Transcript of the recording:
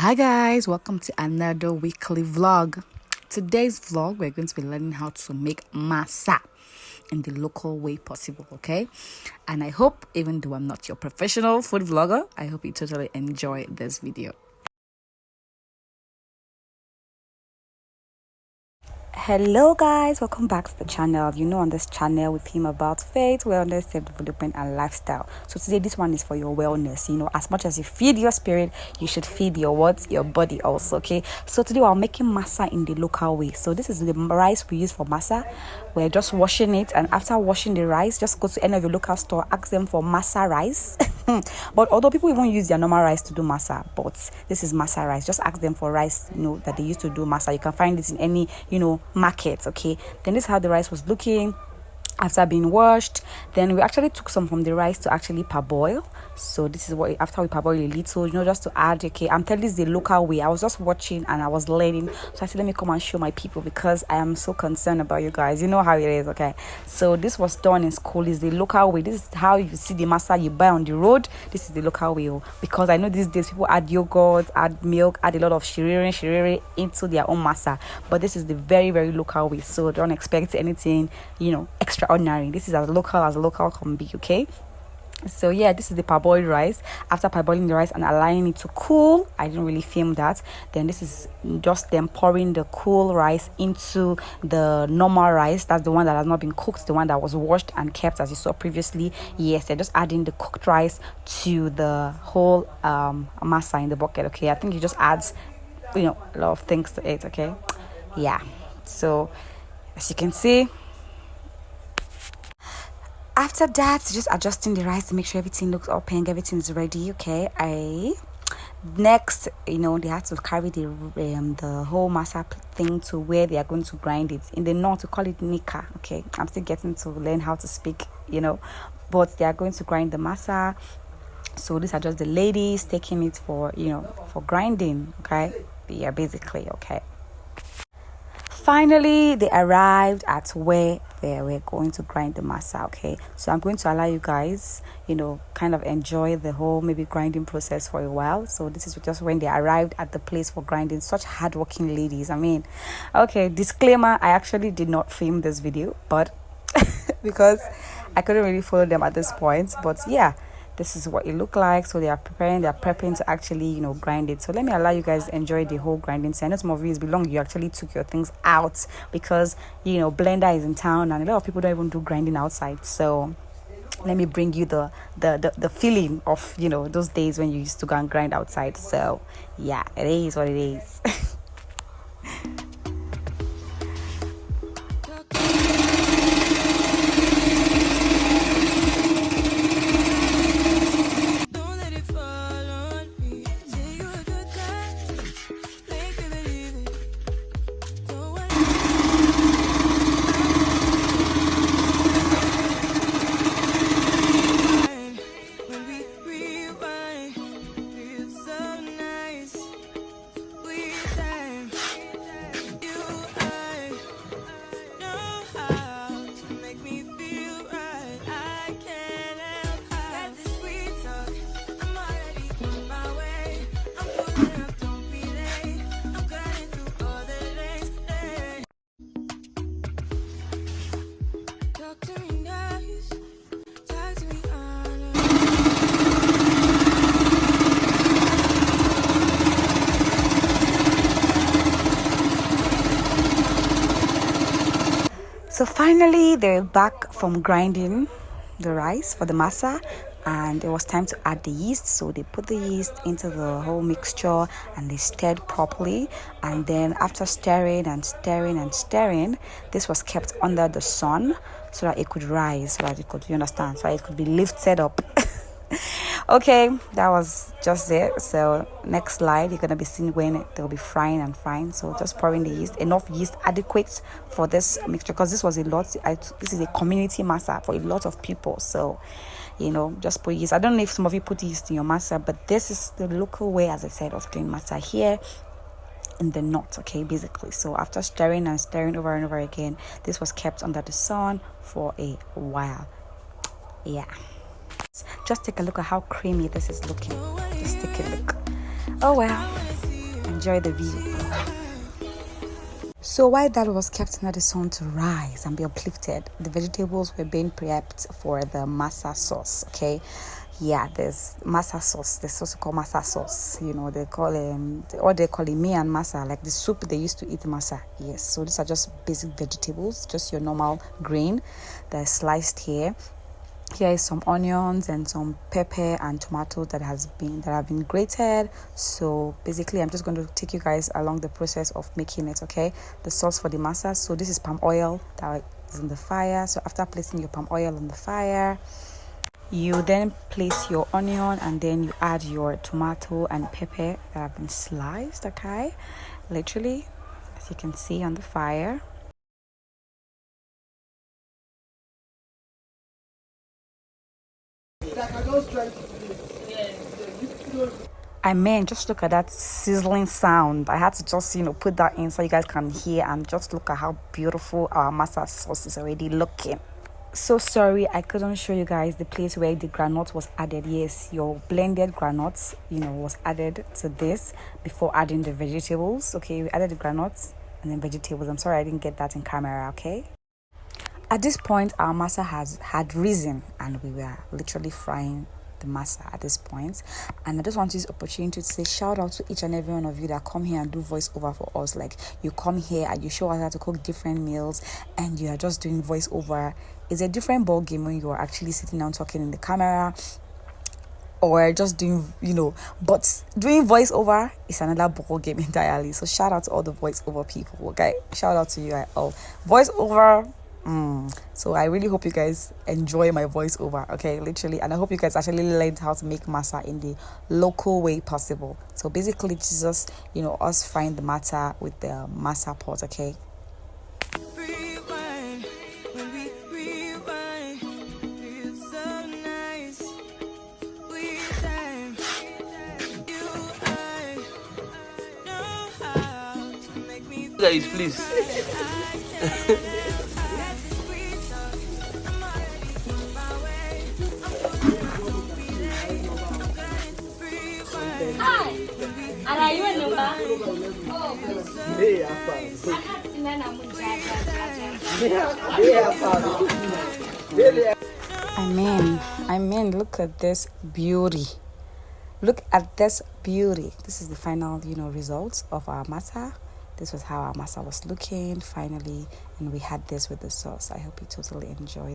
Hi guys, welcome to another weekly vlog. Today's vlog, we're going to be learning how to make masa in the local way possible, okay? And I hope, even though I'm not your professional food vlogger, I hope you totally enjoy this video. Hello guys, welcome back to the channel. On this channel we film about faith, wellness, self-development and lifestyle. So today this one is for your wellness. As much as you feed your spirit, you should feed your body also, okay? So today we're making masa in the local way. So this is the rice we use for masa. We're just washing it, and after washing the rice, just go to any of your local store, ask them for masa rice. But although people even use their normal rice to do masa, but this is masa rice. Just ask them for rice, that they used to do masa. You can find it in any, market, okay? Then this is how the rice was looking after being washed. Then we actually took some from the rice to actually parboil. So this is what, after we parboil a little, just to add, okay? I'm telling this the local way. I was just watching and I was learning, so I said let me come and show my people, because I am so concerned about you guys. You know how it is, okay? So this was done in school. Is the local way. This is how you see the masa you buy on the road. This is the local way, because I know these days people add yogurt, add milk, add a lot of shiriri into their own masa, but this is the very, very local way. So don't expect anything, extraordinary. This is as local can be, okay? So yeah, this is the parboiled rice. After parboiling the rice and allowing it to cool, I didn't really film that. Then this is just them pouring the cool rice into the normal rice. That's the one that has not been cooked, the one that was washed and kept, as you saw previously. Yes, they're just adding the cooked rice to the whole masa in the bucket, okay? I think it just adds, a lot of things to it, okay? Yeah. So as you can see, after that, just adjusting the rice to make sure everything looks open, everything is ready, okay? Next, they had to carry the whole masa thing to where they are going to grind it. In the north, we call it nika, okay? I'm still getting to learn how to speak, but they are going to grind the masa. So these are just the ladies taking it for, for grinding, okay? Yeah, basically, okay? Finally, they arrived at where they were going to grind the masa, okay? So I'm going to allow you guys, kind of enjoy the whole maybe grinding process for a while. So this is just when they arrived at the place for grinding. Such hardworking ladies. Okay, disclaimer, I actually did not film this video, but because I couldn't really follow them at this point. But yeah, this is what it looked like. So they're prepping to actually grind it. So let me allow you guys to enjoy the whole grinding. So I know some of you belong, you actually took your things out because blender is in town and a lot of people don't even do grinding outside. So let me bring you the feeling of those days when you used to go and grind outside. So yeah, it is what it is. So finally, they're back from grinding the rice for the masa, and it was time to add the yeast. So they put the yeast into the whole mixture and they stirred properly. And then after stirring, this was kept under the sun so that it could rise, so that it could, so that it could be lifted up. Okay, that was just it. So next slide, you're gonna be seeing when they'll be frying and frying. So just pouring the yeast, enough yeast adequate for this mixture, because this was a lot. This is a community masa for a lot of people. So just put yeast. I don't know if some of you put yeast in your masa, but this is the local way, as I said, of doing masa here in the north, okay, basically. So after stirring and stirring over and over again, this was kept under the sun for a while. Yeah, just take a look at how creamy this is looking. Just take a look. Oh well, enjoy the view. So while that was kept under the sun to rise and be uplifted, the vegetables were being prepped for the masa sauce. Okay, yeah, there's masa sauce. There's also called masa sauce. You know, they call or they call it me and masa, like the soup they used to eat masa. Yes, so these are just basic vegetables, just your normal grain that is sliced here. Here is some onions and some pepper and tomato that have been grated. So basically I'm just going to take you guys along the process of making it. Okay, the sauce for the masa. So this is palm oil that is in the fire. So after placing your palm oil on the fire, you then place your onion and then you add your tomato and pepper that have been sliced. Okay, literally, as you can see on the fire. I mean, just look at that sizzling sound. I had to just, put that in so you guys can hear, and just look at how beautiful our masa sauce is already looking. So sorry I couldn't show you guys the place where the granite was added. Yes, your blended granite, was added to this before adding the vegetables. Okay, we added the granite and then vegetables. I'm sorry I didn't get that in camera. Okay. At this point, our masa had risen and we were literally frying the masa at this point. And I just want to use this opportunity to say shout out to each and every one of you that come here and do voiceover for us. Like, you come here and you show us how to cook different meals and you are just doing voiceover. It's a different ball game when you are actually sitting down talking in the camera or just doing, but doing voiceover is another ball game entirely. So shout out to all the voiceover people. Okay, shout out to you all. Voiceover. So I really hope you guys enjoy my voiceover, okay, literally, and I hope you guys actually learned how to make masa in the local way possible. So basically this is just, us frying the masa with the masa pot. Okay. Guys, please. I mean, look at this beauty. Look at this beauty. This is the final, results of our masa. This was how our masa was looking finally, and we had this with the sauce. I hope you totally enjoyed